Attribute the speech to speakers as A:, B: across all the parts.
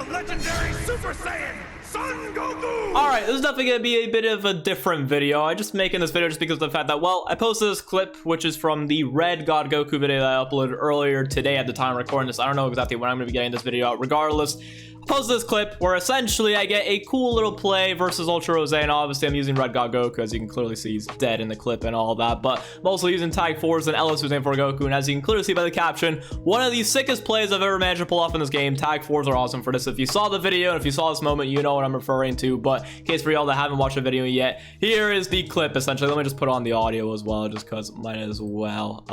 A: legendary Super Saiyan, Son Goku!
B: Alright, this is definitely going to be a bit of a different video. I'm just making this video just because of the fact that, well, I posted this clip, which is from the Red God Goku video that I uploaded earlier today at the time of recording this. I don't know exactly when I'm going to be getting this video out. Regardless, I posted this clip where essentially I get a cool little play versus Ultra Rose, and obviously I'm using Red God Goku, as you can clearly see he's dead in the clip and all that, but I'm also using Tag 4'S and LS Super Saiyan 4 Goku, and as you can clearly see by the caption, one of the sickest plays I've ever managed to pull off in this game. Tag 4'S are awesome for this. If you saw the video and if you saw this moment, you know what I'm referring to, but in case for y'all that haven't watched the video yet, here is the clip essentially. Let me just put on the audio as well, just because mine as well.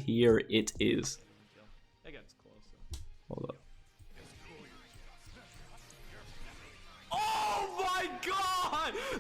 B: Here it is. Hold up.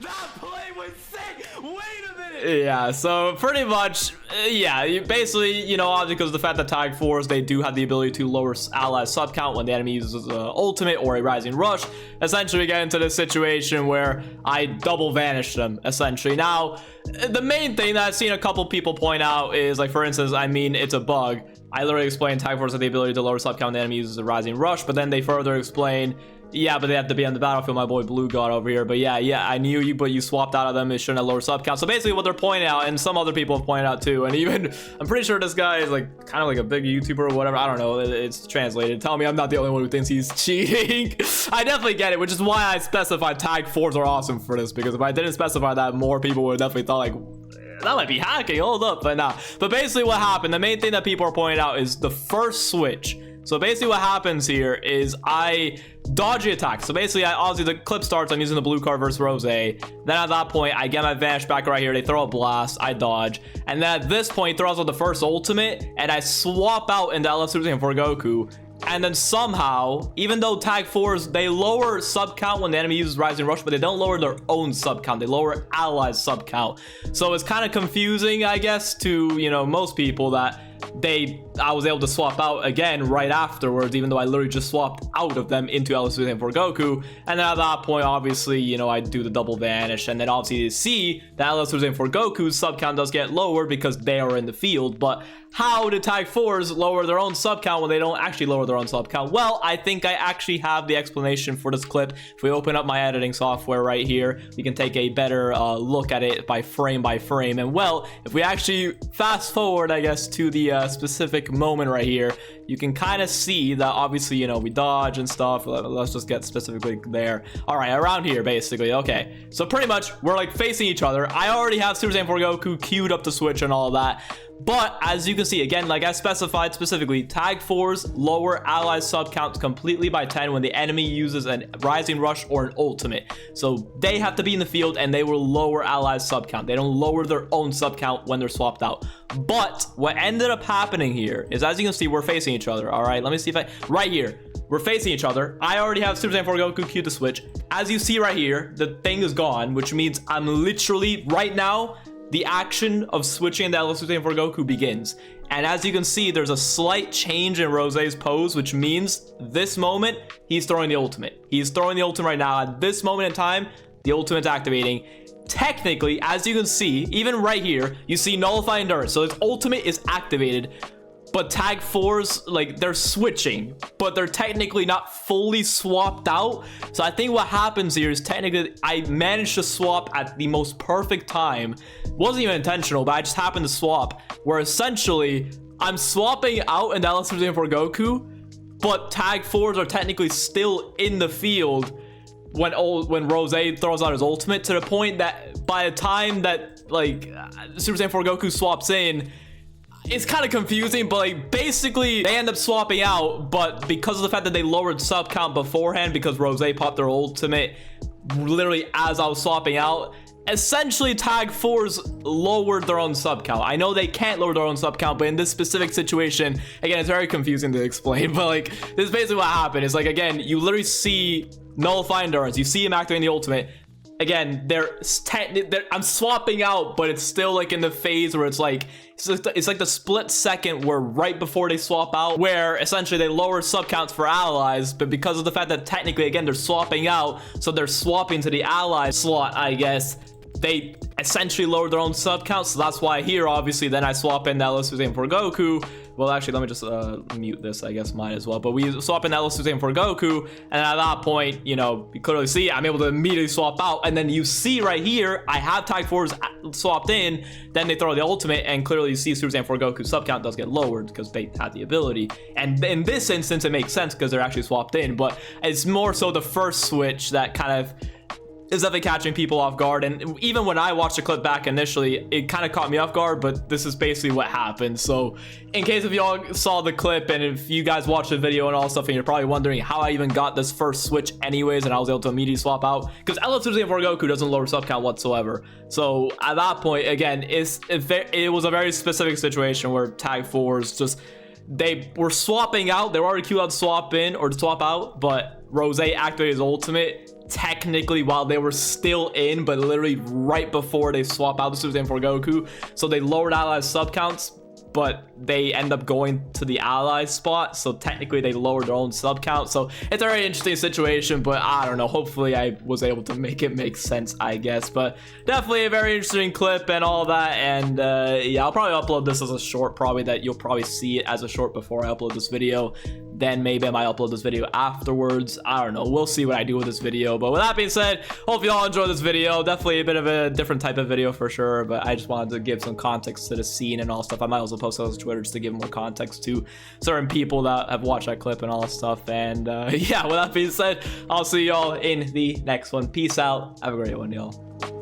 B: That play was sick. Wait a minute. Yeah, so pretty much, yeah, you basically, you know, obviously because of the fact that Tag 4'S, they do have the ability to lower ally sub count when the enemy uses an ultimate or a rising rush. Essentially, we get into this situation where I double vanish them, essentially. Now, the main thing that I've seen a couple people point out is, like, for instance, I mean, it's a bug. I literally explained Tag 4'S has the ability to lower sub count when the enemy uses a rising rush, but then they further explain, yeah, but they have to be on the battlefield, my boy Blue God over here. But yeah, I knew you, but you swapped out of them. It shouldn't have lower sub count. So basically what they're pointing out, and some other people have pointed out too, and even, I'm pretty sure this guy is like, kind of like a big YouTuber or whatever. I don't know, it's translated. Tell me I'm not the only one who thinks he's cheating. I definitely get it, which is why I specified Tag 4'S are awesome for this, because if I didn't specify that, more people would have definitely thought like, that might be hacking, hold up, but nah. But basically what happened, the main thing that people are pointing out is the first switch. So basically what happens here is I dodge the attack. So basically, obviously the clip starts, I'm using the blue card versus Rose. Then at that point, I get my vanish back right here. They throw a blast, I dodge. And then at this point, he throws out the first ultimate, and I swap out into LS Super Saiyan 4 Goku. And then somehow, even though Tag 4'S, they lower sub count when the enemy uses Rising Rush, but they don't lower their own sub count. They lower allies sub count. So it's kind of confusing, I guess, to, you know, most people that I was able to swap out again right afterwards, even though I literally just swapped out of them into LS Super Saiyan 4 Goku. And then at that point, obviously, you know, I do the double vanish, and then obviously you see that LS Super Saiyan 4 Goku's sub count does get lower because they are in the field. But how do Tag 4'S lower their own sub count when they don't actually lower their own sub count? Well, I think I actually have the explanation for this clip. If we open up my editing software right here, we can take a better look at it by frame. And well, if we actually fast forward, I guess, to the specific moment right here, you can kind of see that obviously, you know, we dodge and stuff. Let's just get specifically there. All right, around here, basically. Okay, so pretty much we're like facing each other. I already have Super Saiyan 4 Goku queued up to switch and all that. But as you can see, again, like I specified specifically, Tag 4'S lower ally sub count completely by 10 when the enemy uses a rising rush or an ultimate. So they have to be in the field and they will lower allies sub count. They don't lower their own sub count when they're swapped out. But what ended up happening here is, as you can see, we're facing each other. All right, let me see if right here, we're facing each other. I already have Super Saiyan 4 Goku queued to switch. As you see right here, the thing is gone, which means I'm literally right now, the action of switching the LS Super Saiyan 4 Goku begins. And as you can see, there's a slight change in Rose's pose, which means this moment, he's throwing the ultimate. He's throwing the ultimate right now. At this moment in time, the ultimate's activating. Technically, as you can see, even right here, you see Nullify Endurance. So his ultimate is activated. But Tag 4'S, like, they're switching, but they're technically not fully swapped out. So I think what happens here is technically I managed to swap at the most perfect time. It wasn't even intentional, but I just happened to swap, where essentially I'm swapping out into LS Super Saiyan 4 Goku, but Tag 4'S are technically still in the field when Rose throws out his ultimate, to the point that by the time that, like, Super Saiyan 4 Goku swaps in, it's kind of confusing, but like basically they end up swapping out, but because of the fact that they lowered sub count beforehand because Rose popped their ultimate literally as I was swapping out, essentially Tag 4'S lowered their own sub count. I know they can't lower their own sub count, but in this specific situation, again, it's very confusing to explain, but like this is basically what happened. It's like, again, you literally see Nullify Endurance, you see him activating the ultimate. Again, I'm swapping out, but it's still like in the phase where it's like the split second where right before they swap out, where essentially they lower sub counts for allies, but because of the fact that technically, again, they're swapping out, so they're swapping to the ally slot, I guess, they essentially lowered their own sub count. So that's why here, obviously, then I swap in LS Super Saiyan 4 Goku. well, actually, let me just mute this, I guess, mine as well. But we swap in LS Suzanne for Goku, and at that point, you know, you clearly see I'm able to immediately swap out, and then you see right here, I have Tag 4s swapped in, then they throw the ultimate, and clearly you see Suzanne for Goku sub count does get lowered because they had the ability. And in this instance, it makes sense because they're actually swapped in, but it's more so the first switch that kind of is definitely catching people off guard. And even when I watched the clip back initially, it kind of caught me off guard, but this is basically what happened. So in case if y'all saw the clip and if you guys watched the video and all stuff and you're probably wondering how I even got this first switch anyways and I was able to immediately swap out, because LS Suzanne for Goku doesn't lower sub count whatsoever. So at that point, again, it was a very specific situation where Tag 4s just, they were swapping out. They were already queued out to swap in or to swap out, but Rose activated his ultimate technically while they were still in, but literally right before they swap out the Suzanne for Goku. So they lowered allies sub counts, but they end up going to the ally spot, so technically they lowered their own sub count. So it's a very interesting situation, but I don't know, hopefully I was able to make it make sense, I guess. But definitely a very interesting clip and all that. And yeah, I'll probably upload this as a short, probably that you'll probably see it as a short before I upload this video. Then maybe I might upload this video afterwards. I don't know, we'll see what I do with this video. But with that being said, hope you all enjoyed this video. Definitely a bit of a different type of video for sure, but I just wanted to give some context to the scene and all stuff. I might also post those on Twitter just to give more context to certain people that have watched that clip and all that stuff. And yeah, with that being said, I'll see y'all in the next one. Peace out, have a great one, y'all.